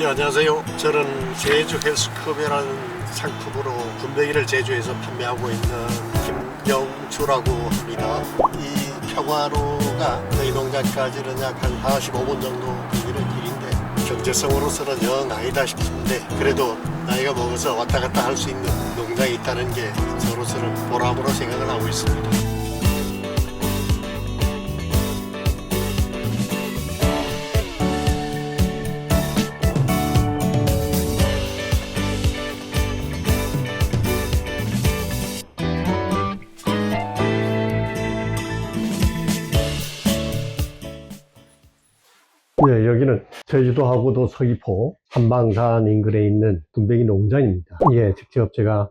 네, 안녕하세요. 저는 제주 헬스컵이라는 상품으로 군뱅이를 제주에서 판매하고 있는 김영주라고 합니다. 이 평화로가 저희 농장까지는 약 한 45분 정도 걸리는 길인데 경제성으로서는 영 아니다 싶은데 그래도 나이가 먹어서 왔다 갔다 할 수 있는 농장이 있다는 게 저로서는 보람으로 생각을 하고 있습니다. 네, 여기는 제주도하고도 서귀포 한방산 인근에 있는 군뱅이 농장입니다. 예, 직접 제가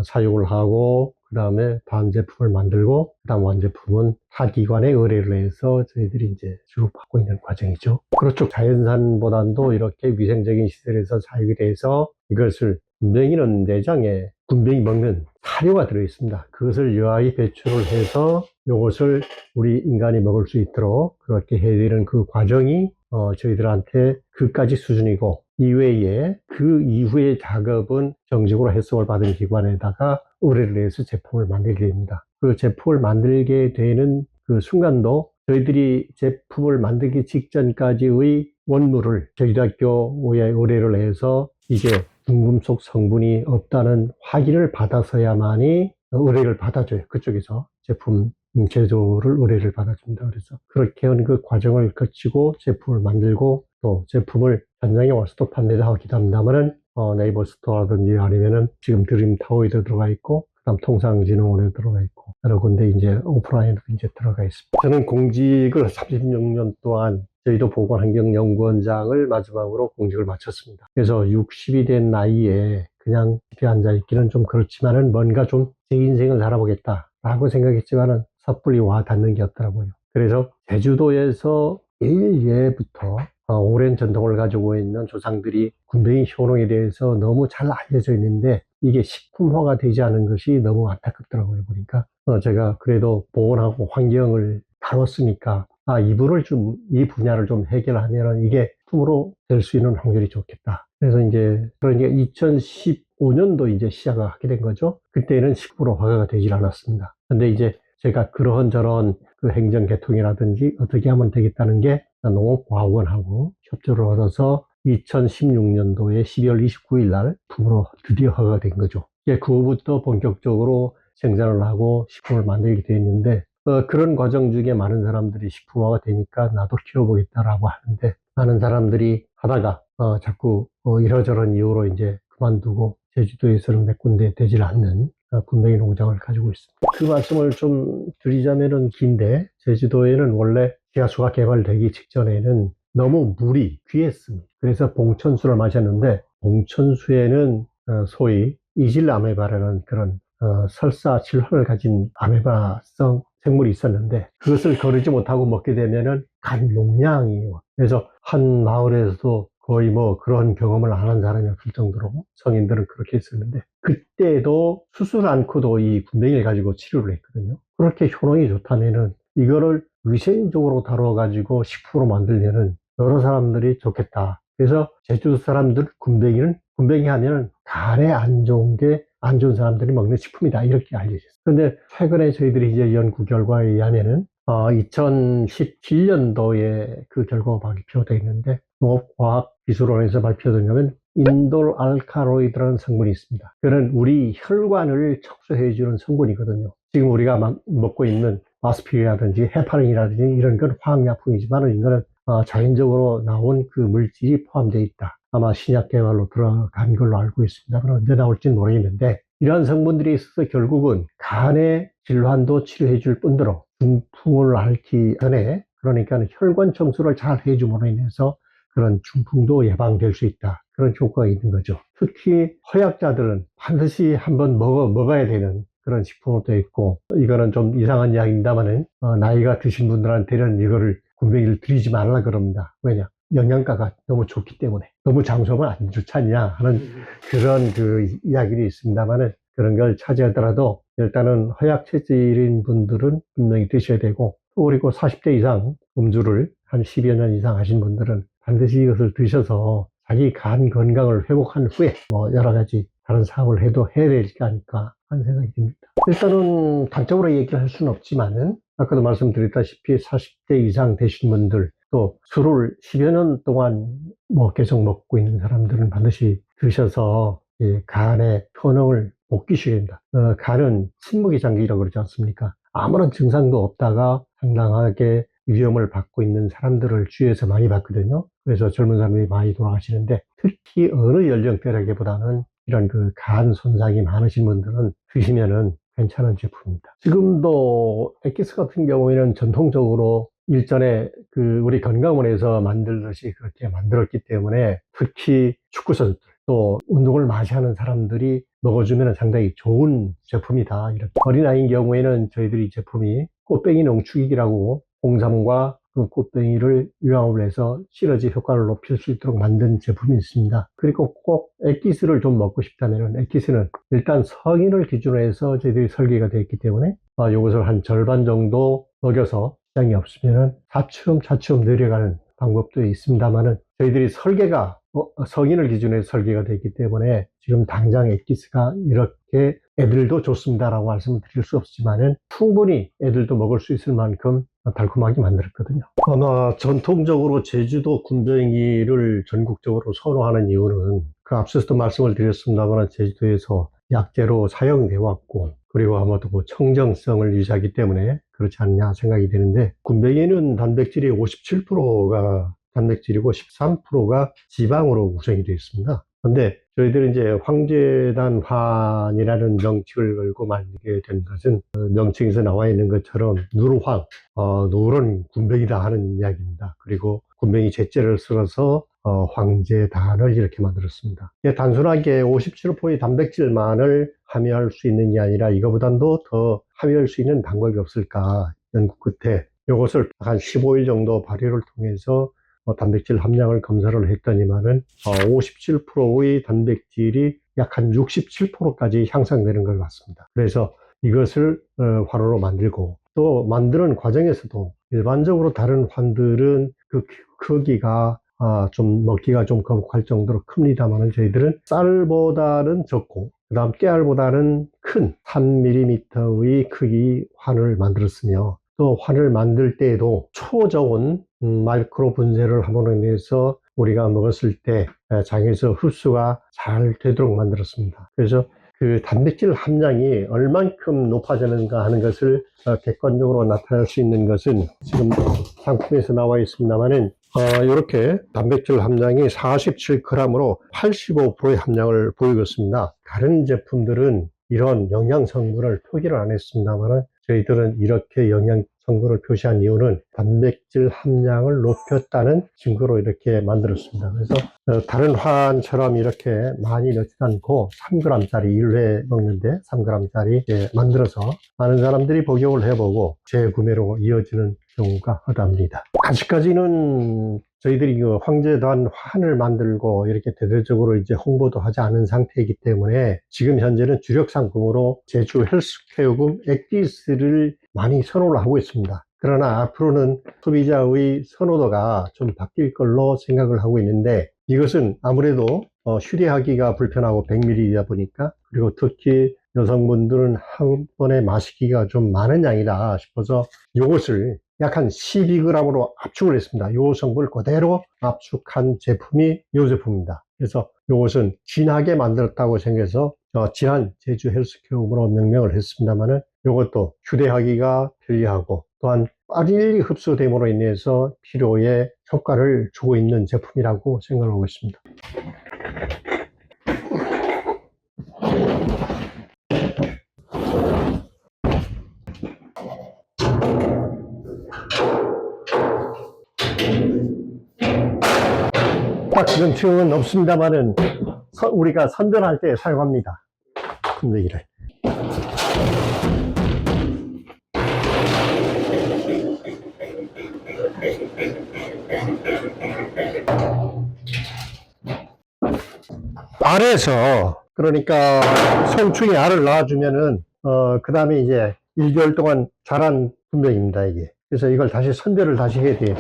사육을 하고 그 다음에 반제품을 만들고 그 다음 완제품은 타 기관에 의뢰를 해서 저희들이 이제 주급하고 있는 과정이죠. 그렇죠. 자연산보다도 이렇게 위생적인 시설에서 사육이 돼서 이것을 군뱅이는 내장에 군뱅이 먹는 사료가 들어있습니다. 그것을 유아히 배출을 해서 이것을 우리 인간이 먹을 수 있도록 그렇게 해야 되는 그 과정이 저희들한테 그까지 수준이고 이외에 그 이후의 작업은 정식으로 해석을 받은 기관에다가 의뢰를 해서 제품을 만들게 됩니다. 그 제품을 만들게 되는 그 순간도 저희들이 제품을 만들기 직전까지의 원물을 저희대학교에 의뢰를 해서 이게 중금속 성분이 없다는 확인을 받아서야만이 의뢰를 받아줘요. 그쪽에서 제품 제조를 의뢰를 받아줍니다. 그래서 그렇게 하는 그 과정을 거치고 제품을 만들고 또 제품을 현장에 와서도 판매를 하기도 합니다만은 네이버 스토어라든지 아니면은 지금 드림타워에도 들어가 있고 그다음 통상진흥원에 들어가 있고 여러 군데 이제 오프라인으로 이제 들어가 있습니다. 저는 공직을 36년 동안 저희도 보건환경연구원장을 마지막으로 공직을 마쳤습니다. 그래서 60이 된 나이에 그냥 집에 앉아있기는 좀 그렇지만은 뭔가 좀 제 인생을 살아보겠다라고 생각했지만은 섣불리 와 닿는 게 없더라고요. 그래서 제주도에서 예부터 오랜 전통을 가지고 있는 조상들이 군뱅이 효능에 대해서 너무 잘 알려져 있는데 이게 식품화가 되지 않은 것이 너무 안타깝더라고요. 보니까 제가 그래도 보건하고 환경을 다뤘으니까 이 분야를 좀 해결하면은 이게 식품으로 될 수 있는 확률이 좋겠다. 그래서 이제 그러니까 2015년도 이제 시작을 하게 된 거죠. 그때는 식품으로 허가가 되질 않았습니다. 근데 이제 제가 그런저런 그 행정 개통이라든지 어떻게 하면 되겠다는 게 농업과학원하고 협조를 얻어서 2016년도에 12월 29일 날 품으로 드디어 허가가 된 거죠. 이제 그 후부터 본격적으로 생산을 하고 식품을 만들게 되었는데 그런 과정 중에 많은 사람들이 식품화가 되니까 나도 키워보겠다라고 하는데 많은 사람들이 하다가 자꾸 이러저런 이유로 이제 그만두고 제주도에서는 몇 군데 되질 않는 군뱅이 농장을 가지고 있습니다. 그 말씀을 좀 드리자면은 긴데 제주도에는 원래 지하수가 개발되기 직전에는 너무 물이 귀했습니다. 그래서 봉천수를 마셨는데 봉천수에는 소위 이질아메바라는 그런 설사 질환을 가진 아메바성 생물이 있었는데 그것을 거르지 못하고 먹게 되면은 간 용량이에요. 그래서 한 마을에서도 거의 뭐 그런 경험을 안 한 사람이 없을 정도로 성인들은 그렇게 했었는데 그때도 수술 않고도 이 군뱅이를 가지고 치료를 했거든요. 그렇게 효능이 좋다면은 이거를 위생적으로 다뤄가지고 식품으로 만들면은 여러 사람들이 좋겠다. 그래서 제주도 사람들 군뱅이 하면은 간에 안 좋은 게 안 좋은 사람들이 먹는 식품이다. 이렇게 알려졌어요. 그런데 최근에 저희들이 이제 연구 결과에 의하면은 2017년도에 그 결과가 발표되어 있는데 농업과학기술원에서 발표된 거면 인돌 알카로이드라는 성분이 있습니다. 그는 우리 혈관을 촉소해주는 성분이거든요. 지금 우리가 먹고 있는 아스피린이라든지 헤파린이라든지 이런 건 화학약품이지만 이거는 자연적으로 나온 그 물질이 포함되어 있다. 아마 신약 개발로 들어간 걸로 알고 있습니다. 그럼 언제 나올지는 모르겠는데 이러한 성분들이 있어서 결국은 간의 질환도 치료해 줄 뿐더러 중풍을 앓기 전에 그러니까 혈관 청소를 잘 해줌으로 인해서 그런 중풍도 예방될 수 있다. 그런 효과가 있는 거죠. 특히 허약자들은 반드시 한번 먹어야 되는 그런 식품으로 되어 있고 이거는 좀 이상한 이야기입니다만은 나이가 드신 분들한테는 이거를 군뱅이를 드리지 말라 그럽니다. 왜냐? 영양가가 너무 좋기 때문에 너무 장수하면 안 좋지 않냐 하는 그런 그 이야기도 있습니다만은 그런 걸 차지하더라도 일단은 허약 체질인 분들은 분명히 드셔야 되고 그리고 40대 이상 음주를 한 10여 년 이상 하신 분들은 반드시 이것을 드셔서 자기 간 건강을 회복한 후에 여러 가지 다른 사업을 해도 해야 되지 않을까 하는 생각이 듭니다. 일단은 단적으로 얘기를 할 수는 없지만은 아까도 말씀드렸다시피 40대 이상 되신 분들 또 술을 10여 년 동안 계속 먹고 있는 사람들은 반드시 드셔서 간의 효능을 복귀시켜야 됩니다. 간은 침묵의 장기라고 그러지 않습니까? 아무런 증상도 없다가 상당하게 위험을 받고 있는 사람들을 주위에서 많이 봤거든요. 그래서 젊은 사람들이 많이 돌아가시는데 특히 어느 연령대라기보다는 이런 그 간 손상이 많으신 분들은 드시면은 괜찮은 제품입니다. 지금도 엑기스 같은 경우에는 전통적으로 일전에 우리 건강원에서 만들듯이 그렇게 만들었기 때문에 특히 축구선수들 또 운동을 많이 하는 사람들이 먹어주면 상당히 좋은 제품이다. 이렇게 어린아이인 경우에는 저희들이 이 제품이 꽃뱅이 농축액이라고 홍삼과 그 꽃뱅이를 유황을 해서 시너지 효과를 높일 수 있도록 만든 제품이 있습니다. 그리고 꼭 엑기스를 좀 먹고 싶다면 엑기스는 일단 성인을 기준으로 해서 저희들이 설계가 되어 있기 때문에 이것을 한 절반 정도 먹여서 시장이 없으면 차츰 내려가는 방법도 있습니다만은 저희들이 설계가 성인을 기준으로 해서 설계가 되어 있기 때문에 지금 당장 엑기스가 이렇게 애들도 좋습니다라고 말씀을 드릴 수 없지만은 충분히 애들도 먹을 수 있을 만큼 달콤하게 만들었거든요. 아마 전통적으로 제주도 군뱅이를 전국적으로 선호하는 이유는 그 앞서서도 말씀을 드렸습니다만 제주도에서 약재로 사용되어 왔고 그리고 아마도 청정성을 유지하기 때문에 그렇지 않냐 생각이 되는데 군뱅이는 단백질이 57%가 단백질이고 13%가 지방으로 구성이 되어 있습니다. 그런데 저희들이 이제 황제단환이라는 명칭을 걸고 만들게 된 것은 명칭에서 나와 있는 것처럼 누르황, 누런 군뱅이다 하는 이야기입니다. 그리고 군뱅이 제재를 쓸어서 황제단을 이렇게 만들었습니다. 단순하게 57%의 단백질만을 함유할 수 있는 게 아니라 이거보다도 더 함유할 수 있는 방법이 없을까 연구 끝에 이것을 한 15일 정도 발효를 통해서 단백질 함량을 검사를 했더니만은 57%의 단백질이 약 한 67%까지 향상되는 걸 봤습니다. 그래서 이것을 환으로 만들고 또 만드는 과정에서도 일반적으로 다른 환들은 그 크기가 좀 먹기가 좀 거북할 정도로 큽니다만은 저희들은 쌀보다는 적고 그 다음 깨알보다는 큰 3mm의 크기 환을 만들었으며 또 환을 만들 때에도 초저온 마이크로 분쇄를 함으로 인해서 우리가 먹었을 때 장에서 흡수가 잘 되도록 만들었습니다. 그래서 그 단백질 함량이 얼만큼 높아지는가 하는 것을 객관적으로 나타낼 수 있는 것은 지금 상품에서 나와 있습니다만은 이렇게 단백질 함량이 47g으로 85%의 함량을 보이고 있습니다. 다른 제품들은 이런 영양 성분을 표기를 안 했습니다만 저희들은 이렇게 영양 성분을 표시한 이유는 단백질 함량을 높였다는 증거로 이렇게 만들었습니다. 그래서 다른 환처럼 이렇게 많이 넣지 않고 3g짜리 1회 먹는데 3g짜리 만들어서 많은 사람들이 복용을 해보고 재구매로 이어지는 경우가 허다합니다. 아직까지는 저희들이 그 황제단 환을 만들고 이렇게 대대적으로 이제 홍보도 하지 않은 상태이기 때문에 지금 현재는 주력 상품으로 제주 헬스케어금 엑기스를 많이 선호를 하고 있습니다. 그러나 앞으로는 소비자의 선호도가 좀 바뀔 걸로 생각을 하고 있는데 이것은 아무래도 휴대하기가 불편하고 100ml이다 보니까 그리고 특히 여성분들은 한 번에 마시기가 좀 많은 양이다 싶어서 이것을 약 한 12g으로 압축을 했습니다. 이 성분을 그대로 압축한 제품이 이 제품입니다. 그래서 이것은 진하게 만들었다고 생각해서 진한 제주 헬스케어으로 명명을 했습니다만은 이것도 휴대하기가 편리하고 또한 빨리 흡수됨으로 인해서 피로에 효과를 주고 있는 제품이라고 생각하고 있습니다. 딱 지금 층은 없습니다만은 우리가 선전할 때 사용합니다. 군뱅이를. 알에서 그러니까 성충이 알을 낳아주면은 그 다음에 이제 1개월 동안 자란 군뱅이입니다 이게. 그래서 이걸 다시 선별을 다시 해야 돼요.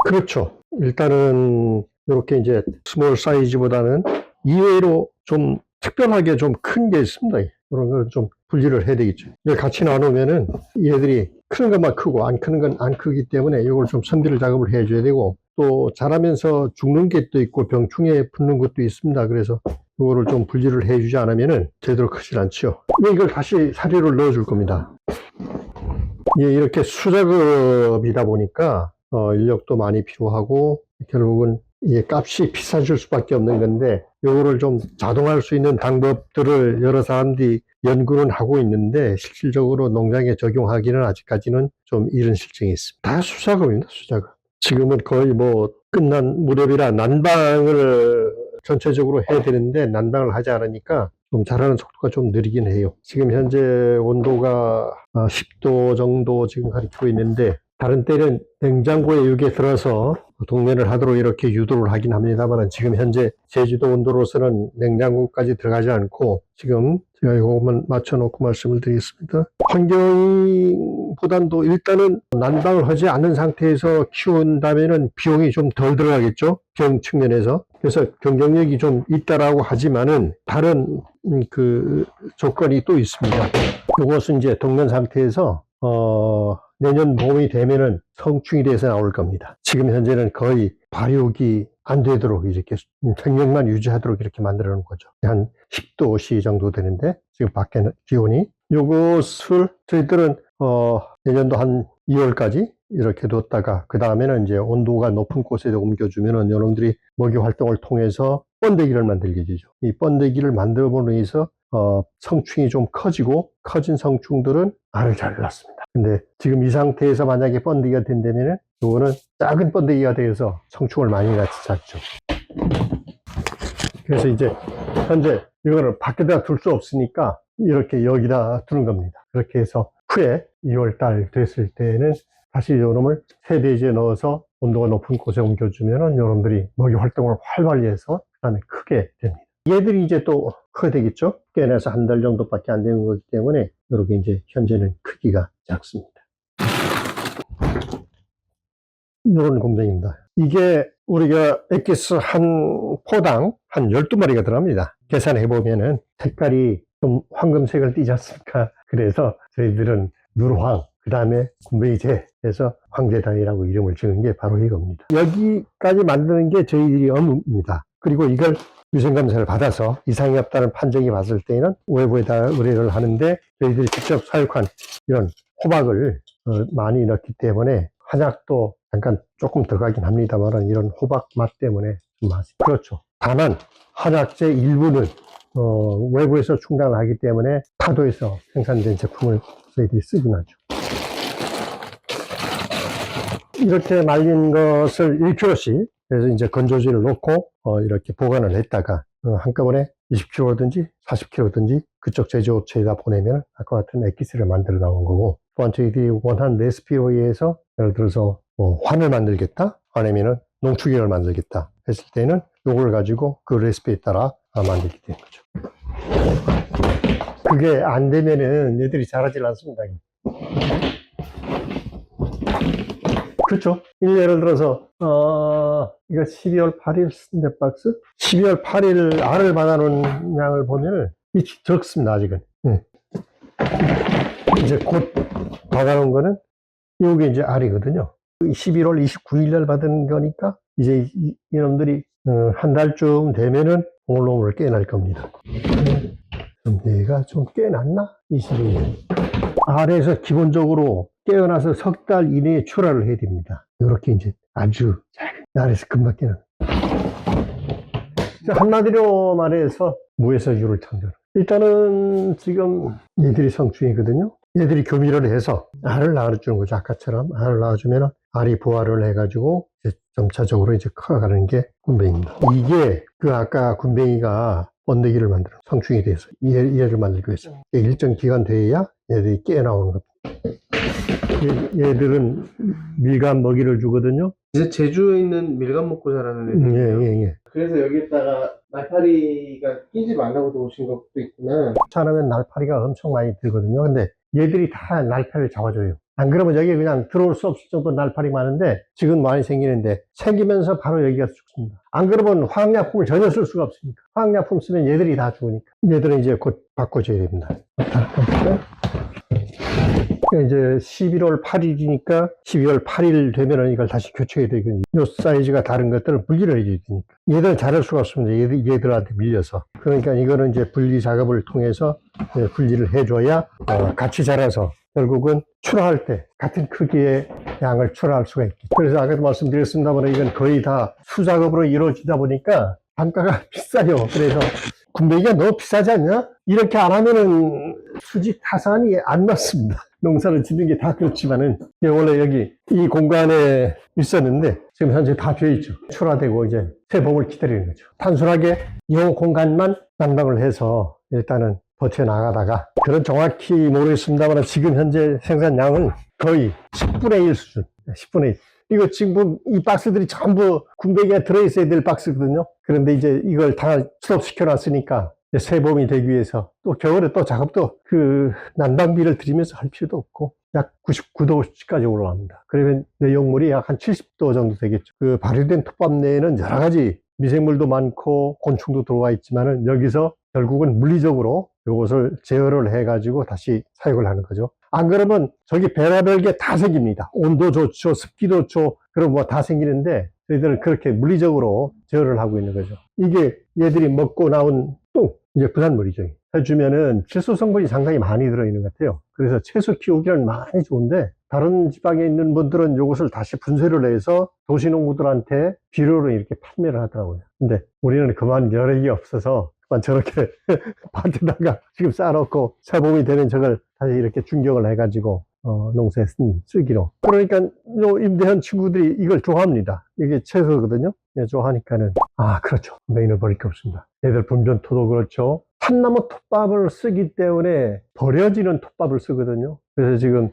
그렇죠. 일단은 이렇게 이제 스몰 사이즈보다는 이외로 좀 특별하게 좀 큰 게 있습니다. 이런 걸 좀 분리를 해야 되겠죠. 이걸 같이 나누면은 얘들이 크는 것만 크고 안 크는 건 안 크기 때문에 이걸 좀 선별 작업을 해줘야 되고, 또 자라면서 죽는 게 또 있고 병충해 붙는 것도 있습니다. 그래서 이거를 좀 분리를 해주지 않으면은 제대로 크질 않죠. 이걸 다시 사료를 넣어줄 겁니다. 이렇게 수작업이다 보니까 인력도 많이 필요하고 결국은 이 값이 비싸질 수밖에 없는 건데, 이거를 좀 자동화할 수 있는 방법들을 여러 사람들이 연구는 하고 있는데 실질적으로 농장에 적용하기는 아직까지는 좀 이른 실정이 있습니다. 다 수작업입니다, 수작업. 지금은 거의 뭐 끝난 무렵이라 난방을 전체적으로 해야 되는데 난방을 하지 않으니까 좀 자라는 속도가 좀 느리긴 해요. 지금 현재 온도가 10도 정도 지금 가리키고 있는데, 다른 때는 냉장고에 이렇게 들어서 동면을 하도록 이렇게 유도를 하긴 합니다만, 지금 현재 제주도 온도로서는 냉장고까지 들어가지 않고 지금 제가 이거만 맞춰놓고 말씀을 드리겠습니다. 환경보단도 일단은 난방을 하지 않는 상태에서 키운다면은 비용이 좀 덜 들어가겠죠, 경 측면에서. 그래서 경쟁력이 좀 있다라고 하지만은 다른 그 조건이 또 있습니다. 이것은 이제 동면 상태에서 내년 봄이 되면은 성충이 돼서 나올 겁니다. 지금 현재는 거의 발육이 안 되도록 이렇게 생명만 유지하도록 이렇게 만들어 놓은 거죠. 한 10도씨 정도 되는데 지금 밖에 기온이, 요것을 저희들은 내년도 한 2월까지 이렇게 뒀다가 그 다음에는 이제 온도가 높은 곳에 옮겨주면은 요놈들이 먹이 활동을 통해서 번데기를 만들게 되죠. 이 번데기를 만들어보는 데서 성충이 좀 커지고, 커진 성충들은 알을 잘 낳습니다. 근데 지금 이 상태에서 만약에 번데기가 된다면은 요거는 작은 번데기가 되어서 성충을 많이 낳지 않죠. 그래서 이제 현재 이거를 밖에다 둘 수 없으니까 이렇게 여기다 두는 겁니다. 그렇게 해서 후에 2월달 됐을 때는 다시 요놈을 세대지에 넣어서 온도가 높은 곳에 옮겨주면은 요놈들이 먹이 활동을 활발히 해서 그 다음에 크게 됩니다. 얘들이 이제 또 크게 되겠죠? 깨내서 한 달 정도밖에 안 되는 거기 때문에 이렇게 이제 현재는 크기가 작습니다. 이런 곰뱅이입니다. 이게 우리가 엑기스 한 포당 한 12마리가 들어갑니다. 계산해 보면은 색깔이 좀 황금색을 띠지 않습니까? 그래서 저희들은 누르황, 그 다음에 곰뱅이제 해서 황제단이라고 이름을 지은 게 바로 이겁니다. 여기까지 만드는 게 저희들이 업무입니다. 그리고 이걸 위생검사를 받아서 이상이 없다는 판정이 왔을 때는 외부에다 의뢰를 하는데, 저희들이 직접 사육한 이런 호박을 많이 넣기 때문에 한약도 잠깐 조금 들어가긴 합니다만 이런 호박 맛 때문에 좀 맛이 그렇죠. 다만 한약재 일부는 외부에서 충당을 하기 때문에 타도에서 생산된 제품을 저희들이 쓰긴 하죠. 이렇게 말린 것을 1kg씩, 그래서 이제 건조지를 놓고 이렇게 보관을 했다가 한꺼번에 20kg든지 40kg든지 그쪽 제조업체에다 보내면 아까 같은 엑기스를 만들어 나온 거고, 또한 저희들이 원하는 레시피에 의해서 예를 들어서 환을 만들겠다, 아니면은 농축액을 만들겠다 했을 때는 요걸 가지고 그 레시피에 따라 만들게 되는 거죠. 그게 안 되면은 얘들이 자라질 않습니다. 그렇죠. 예를 들어서 이거 12월 8일 스냅박스, 12월 8일 알을 받아놓은 양을 보면은 적습니다. 아직은. 이제 곧 받아놓은 거는 이게 이제 알이거든요. 11월 29일 날 받은 거니까 이제 이놈들이 한 달쯤 되면은 오물오물 깨날 겁니다. 얘가 좀 깨났나? 22일. 알에서 기본적으로 깨어나서 석 달 이내에 출하를 해야 됩니다. 이렇게 이제 아주 알에서 금방 깨는. 한마디로 말해서 무에서 유를 창조. 일단은 지금 얘들이 성충이거든요. 얘들이 교미를 해서 알을 낳아주는 거죠. 아까처럼 알을 낳아주면 알이 부화를 해가지고 이제 점차적으로 이제 커가는 게 군뱅이입니다. 이게 그 아까 군뱅이가 번데기를 만들어 성충이 돼서 얘를 만들기 위해서 일정 기간 돼야 얘들이 깨어나오는 겁니다. 얘들은 밀감 먹이를 주거든요. 이제 제주에 있는 밀감 먹고 자라는 애들이에요. 예. 그래서 여기다가 날파리가 끼지 말라고 놓으신 것도 있구나. 자라면 날파리가 엄청 많이 들거든요. 근데 얘들이 다 날파리를 잡아줘요. 안 그러면 여기 그냥 들어올 수 없을 정도 날파리 많은데 지금 많이 생기는데 생기면서 바로 여기가 죽습니다. 안 그러면 화학약품을 전혀 쓸 수가 없으니까. 화학약품 쓰면 얘들이 다 죽으니까. 얘들은 이제 곧 바꿔줘야 됩니다. 이제 11월 8일이니까 12월 8일 되면은 이걸 다시 교체해야 되거든요. 요 사이즈가 다른 것들을 분리를 해줘야 되니까. 얘들 자를 수가 없습니다. 얘들한테 밀려서. 그러니까 이거는 이제 분리 작업을 통해서 분리를 해줘야 같이 자라서 결국은 출하할 때 같은 크기의 양을 출하할 수가 있겠죠. 그래서 아까도 말씀드렸습니다만 이건 거의 다 수작업으로 이루어지다 보니까 단가가 비싸요. 그래서 군뱅이가 너무 비싸지 않냐? 이렇게 안 하면은 수직 타산이 안 맞습니다. 농사를 짓는 게 다 그렇지만은 원래 여기 이 공간에 있었는데 지금 현재 다 비어있죠. 출하되고 이제 새 봄을 기다리는 거죠. 단순하게 이 공간만 난방을 해서 일단은 버텨나가다가 그런 정확히 모르겠습니다만 지금 현재 생산량은 거의 10분의 1 수준. 10분의 1. 이거 지금 이 박스들이 전부 군뱅이가 들어있어야 될 박스거든요. 그런데 이제 이걸 다 스톱시켜 놨으니까 새 봄이 되기 위해서 또 겨울에 또 작업도 그 난방비를 들이면서 할 필요도 없고 약 99도까지 올라갑니다. 그러면 내용물이 약 한 70도 정도 되겠죠. 그 발효된 톱밥 내에는 여러 가지 미생물도 많고 곤충도 들어와 있지만은 여기서 결국은 물리적으로 이것을 제어를 해가지고 다시 사육을 하는 거죠. 안 그러면 저기 별의별 게 다 생깁니다. 온도 좋죠, 습기도 좋죠, 그럼 뭐 다 생기는데 저희들은 그렇게 물리적으로 제어를 하고 있는 거죠. 이게 얘들이 먹고 나온 똥, 이제 부산물이죠. 해주면은 질소 성분이 상당히 많이 들어있는 것 같아요. 그래서 채소 키우기는 많이 좋은데 다른 지방에 있는 분들은 이것을 다시 분쇄를 해서 도시농부들한테 비료로 이렇게 판매를 하더라고요. 근데 우리는 그만 여력이 없어서 그만 저렇게 밭에다가 지금 쌓아놓고 새봄이 되면 저걸 다시 이렇게 중경을 해가지고 농사에 쓰기로. 그러니까 요 임대한 친구들이 이걸 좋아합니다. 이게 채소거든요. 예, 좋아하니까는 그렇죠. 메인을 버릴 게 없습니다. 얘들 분변토도 그렇죠. 산나무 톱밥을 쓰기 때문에 버려지는 톱밥을 쓰거든요. 그래서 지금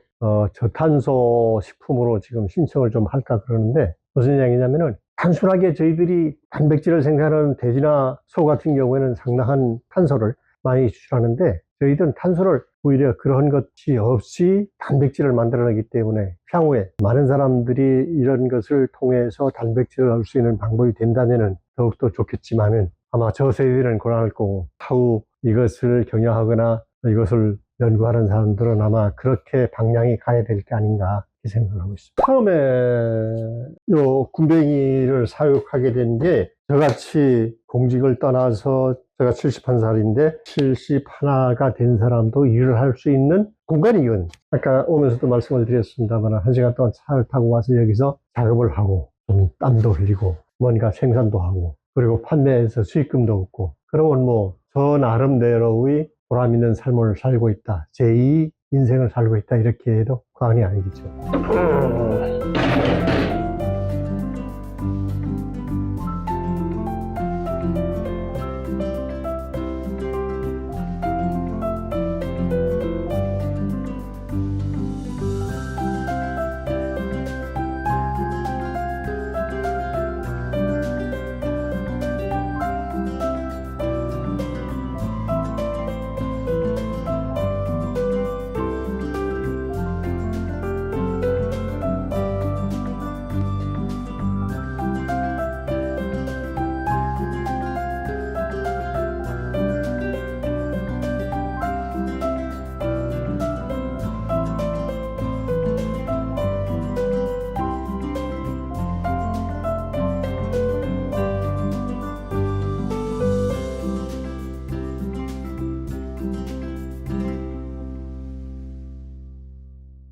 저탄소 식품으로 지금 신청을 좀 할까 그러는데 무슨 이야기냐면은 단순하게 저희들이 단백질을 생산하는 돼지나 소 같은 경우에는 상당한 탄소를 많이 추출하는데 저희들은 탄소를 오히려 그런 것이 없이 단백질을 만들어내기 때문에 향후에 많은 사람들이 이런 것을 통해서 단백질을 얻을 수 있는 방법이 된다면 더욱더 좋겠지만은 아마 저 세대는 곤란할 거고 차후 이것을 경영하거나 이것을 연구하는 사람들은 아마 그렇게 방향이 가야 될 게 아닌가 생각을 하고 있습니다. 처음에 요 군뱅이를 사육하게 된 게 저같이 공직을 떠나서 제가 71살인데 71가 된 사람도 일을 할 수 있는 공간이거든요. 아까 오면서도 말씀을 드렸습니다만 1시간 동안 차를 타고 와서 여기서 작업을 하고 좀 땀도 흘리고 뭔가 생산도 하고 그리고 판매해서 수익금도 얻고 그러면 뭐 저 나름대로의 보람 있는 삶을 살고 있다. 제2 인생을 살고 있다. 이렇게 해도 과언이 아니겠죠.